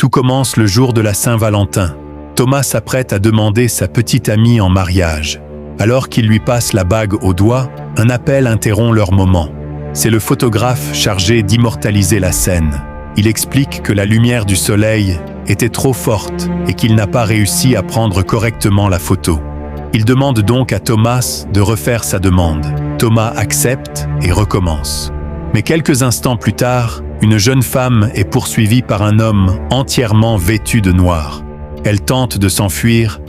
Tout commence le jour de la Saint-Valentin. Thomas s'apprête à demander sa petite amie en mariage. Alors qu'il lui passe la bague au doigt, un appel interrompt leur moment. C'est le photographe chargé d'immortaliser la scène. Il explique que la lumière du soleil était trop forte et qu'il n'a pas réussi à prendre correctement la photo. Il demande donc à Thomas de refaire sa demande. Thomas accepte et recommence. Mais quelques instants plus tard, une jeune femme est poursuivie par un homme entièrement vêtu de noir. Elle tente de s'enfuir,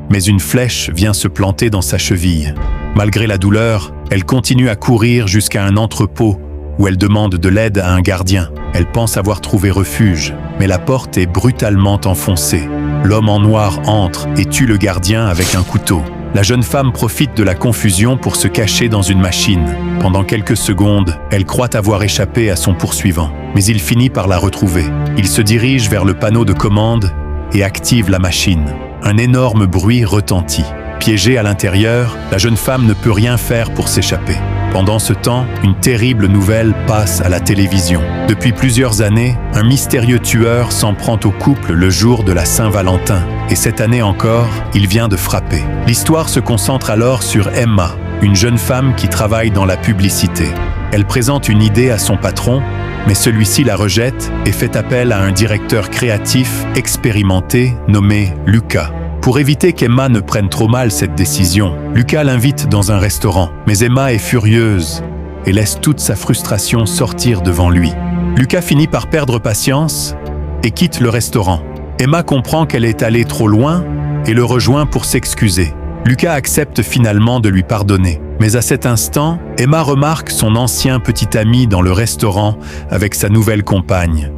mais une flèche vient se planter dans sa cheville. Malgré la douleur, elle continue à courir jusqu'à un entrepôt où elle demande de l'aide à un gardien. Elle pense avoir trouvé refuge, mais la porte est brutalement enfoncée. L'homme en noir entre et tue le gardien avec un couteau. La jeune femme profite de la confusion pour se cacher dans une machine. Pendant quelques secondes, elle croit avoir échappé à son poursuivant, mais il finit par la retrouver. Il se dirige vers le panneau de commande et active la machine. Un énorme bruit retentit. Piégée à l'intérieur, la jeune femme ne peut rien faire pour s'échapper. Pendant ce temps, une terrible nouvelle passe à la télévision. Depuis plusieurs années, un mystérieux tueur s'en prend au couple le jour de la Saint-Valentin. Et cette année encore, il vient de frapper. L'histoire se concentre alors sur Emma, une jeune femme qui travaille dans la publicité. Elle présente une idée à son patron, mais celui-ci la rejette et fait appel à un directeur créatif expérimenté nommé Lucas. Pour éviter qu'Emma ne prenne trop mal cette décision, Lucas l'invite dans un restaurant. Mais Emma est furieuse et laisse toute sa frustration sortir devant lui. Lucas finit par perdre patience et quitte le restaurant. Emma comprend qu'elle est allée trop loin et le rejoint pour s'excuser. Lucas accepte finalement de lui pardonner. Mais à cet instant, Emma remarque son ancien petit ami dans le restaurant avec sa nouvelle compagne.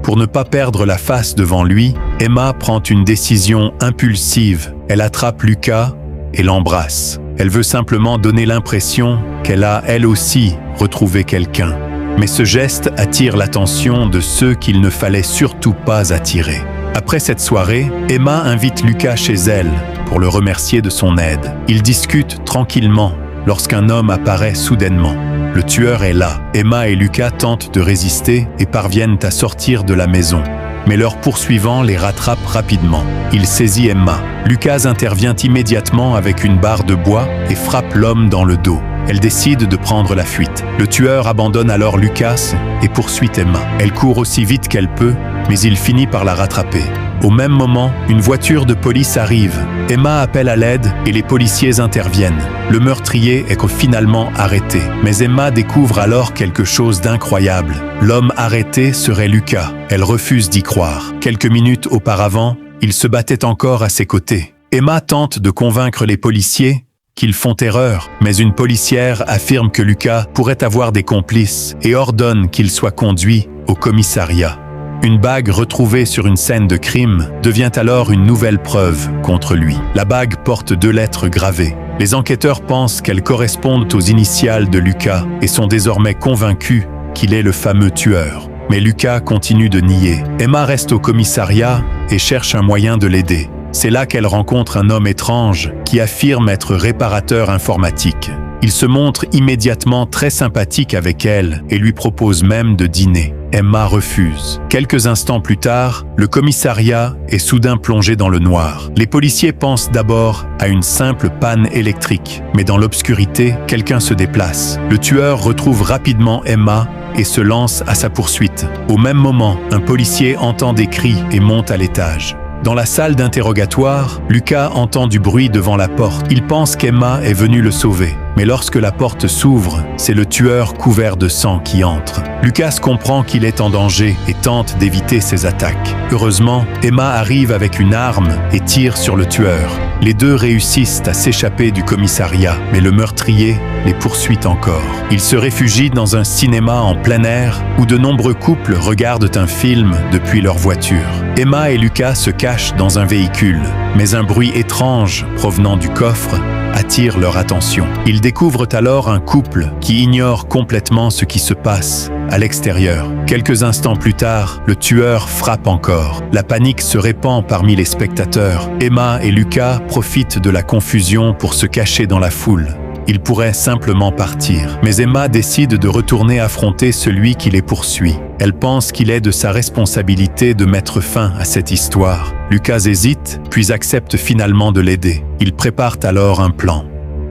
Pour ne pas perdre la face devant lui, Emma prend une décision impulsive. Elle attrape Lucas et l'embrasse. Elle veut simplement donner l'impression qu'elle a, elle aussi, retrouvé quelqu'un. Mais ce geste attire l'attention de ceux qu'il ne fallait surtout pas attirer. Après cette soirée, Emma invite Lucas chez elle pour le remercier de son aide. Ils discutent tranquillement lorsqu'un homme apparaît soudainement. Le tueur est là. Emma et Lucas tentent de résister et parviennent à sortir de la maison. Mais leur poursuivant les rattrape rapidement. Il saisit Emma. Lucas intervient immédiatement avec une barre de bois et frappe l'homme dans le dos. Elle décide de prendre la fuite. Le tueur abandonne alors Lucas et poursuit Emma. Elle court aussi vite qu'elle peut, mais il finit par la rattraper. Au même moment, une voiture de police arrive. Emma appelle à l'aide et les policiers interviennent. Le meurtrier est finalement arrêté. Mais Emma découvre alors quelque chose d'incroyable. L'homme arrêté serait Lucas. Elle refuse d'y croire. Quelques minutes auparavant, il se battait encore à ses côtés. Emma tente de convaincre les policiers qu'ils font erreur, mais une policière affirme que Lucas pourrait avoir des complices et ordonne qu'il soit conduit au commissariat. Une bague retrouvée sur une scène de crime devient alors une nouvelle preuve contre lui. La bague porte 2 lettres gravées. Les enquêteurs pensent qu'elles correspondent aux initiales de Lucas et sont désormais convaincus qu'il est le fameux tueur. Mais Lucas continue de nier. Emma reste au commissariat et cherche un moyen de l'aider. C'est là qu'elle rencontre un homme étrange qui affirme être réparateur informatique. Il se montre immédiatement très sympathique avec elle et lui propose même de dîner. Emma refuse. Quelques instants plus tard, le commissariat est soudain plongé dans le noir. Les policiers pensent d'abord à une simple panne électrique, mais dans l'obscurité, quelqu'un se déplace. Le tueur retrouve rapidement Emma et se lance à sa poursuite. Au même moment, un policier entend des cris et monte à l'étage. Dans la salle d'interrogatoire, Lucas entend du bruit devant la porte. Il pense qu'Emma est venue le sauver. Mais lorsque la porte s'ouvre, c'est le tueur couvert de sang qui entre. Lucas comprend qu'il est en danger et tente d'éviter ses attaques. Heureusement, Emma arrive avec une arme et tire sur le tueur. Les deux réussissent à s'échapper du commissariat, mais le meurtrier les poursuit encore. Ils se réfugient dans un cinéma en plein air où de nombreux couples regardent un film depuis leur voiture. Emma et Lucas se cachent dans un véhicule, mais un bruit étrange provenant du coffre attire leur attention. Ils découvrent alors un couple qui ignore complètement ce qui se passe à l'extérieur. Quelques instants plus tard, le tueur frappe encore. La panique se répand parmi les spectateurs. Emma et Lucas profitent de la confusion pour se cacher dans la foule. il pourrait simplement partir. Mais Emma décide de retourner affronter celui qui les poursuit. Elle pense qu'il est de sa responsabilité de mettre fin à cette histoire. Lucas hésite, puis accepte finalement de l'aider. Ils préparent alors un plan.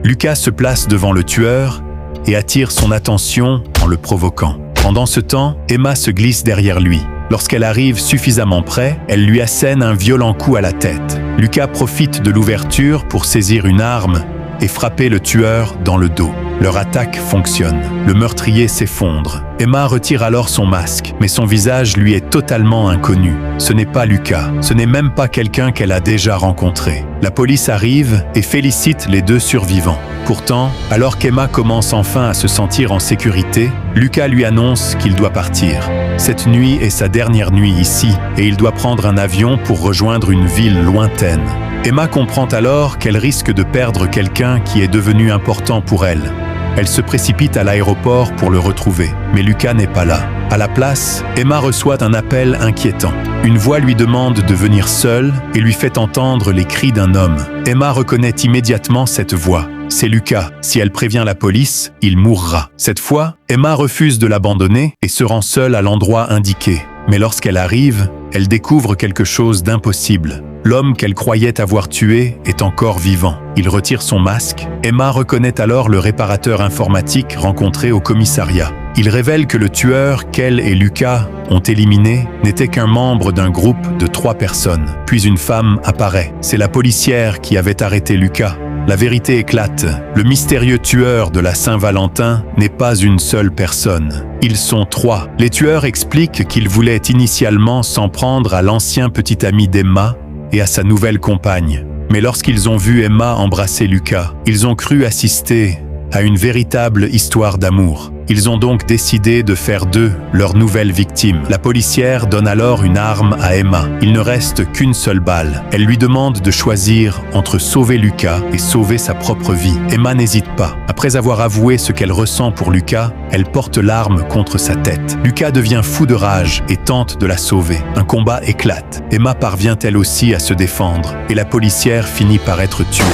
Lucas se place devant le tueur et attire son attention en le provoquant. Pendant ce temps, Emma se glisse derrière lui. Lorsqu'elle arrive suffisamment près, elle lui assène un violent coup à la tête. Lucas profite de l'ouverture pour saisir une arme et frapper le tueur dans le dos. Leur attaque fonctionne. Le meurtrier s'effondre. Emma retire alors son masque, mais son visage lui est totalement inconnu. Ce n'est pas Lucas, ce n'est même pas quelqu'un qu'elle a déjà rencontré. La police arrive et félicite les deux survivants. Pourtant, alors qu'Emma commence enfin à se sentir en sécurité, Lucas lui annonce qu'il doit partir. Cette nuit est sa dernière nuit ici et il doit prendre un avion pour rejoindre une ville lointaine. Emma comprend alors qu'elle risque de perdre quelqu'un qui est devenu important pour elle. Elle se précipite à l'aéroport pour le retrouver, mais Lucas n'est pas là. À la place, Emma reçoit un appel inquiétant. Une voix lui demande de venir seule et lui fait entendre les cris d'un homme. Emma reconnaît immédiatement cette voix. C'est Lucas. Si elle prévient la police, il mourra. Cette fois, Emma refuse de l'abandonner et se rend seule à l'endroit indiqué. Mais lorsqu'elle arrive, elle découvre quelque chose d'impossible. L'homme qu'elle croyait avoir tué est encore vivant. Il retire son masque. Emma reconnaît alors le réparateur informatique rencontré au commissariat. Il révèle que le tueur qu'elle et Lucas ont éliminé n'était qu'un membre d'un groupe de 3 personnes. Puis une femme apparaît. C'est la policière qui avait arrêté Lucas. La vérité éclate. Le mystérieux tueur de la Saint-Valentin n'est pas une seule personne. Ils sont 3. Les tueurs expliquent qu'ils voulaient initialement s'en prendre à l'ancien petit ami d'Emma et à sa nouvelle compagne. Mais lorsqu'ils ont vu Emma embrasser Lucas, ils ont cru assister à une véritable histoire d'amour. Ils ont donc décidé de faire d'eux leur nouvelle victime. La policière donne alors une arme à Emma. Il ne reste qu'une seule balle. Elle lui demande de choisir entre sauver Lucas et sauver sa propre vie. Emma n'hésite pas. Après avoir avoué ce qu'elle ressent pour Lucas, elle porte l'arme contre sa tête. Lucas devient fou de rage et tente de la sauver. Un combat éclate. Emma parvient elle aussi à se défendre et la policière finit par être tuée.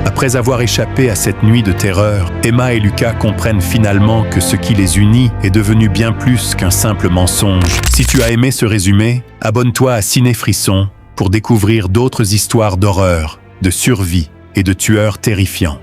Après avoir échappé à cette nuit de terreur, Emma et Lucas comprennent finalement que ce qui les unit est devenu bien plus qu'un simple mensonge. Si tu as aimé ce résumé, abonne-toi à Ciné Frisson pour découvrir d'autres histoires d'horreur, de survie et de tueurs terrifiants.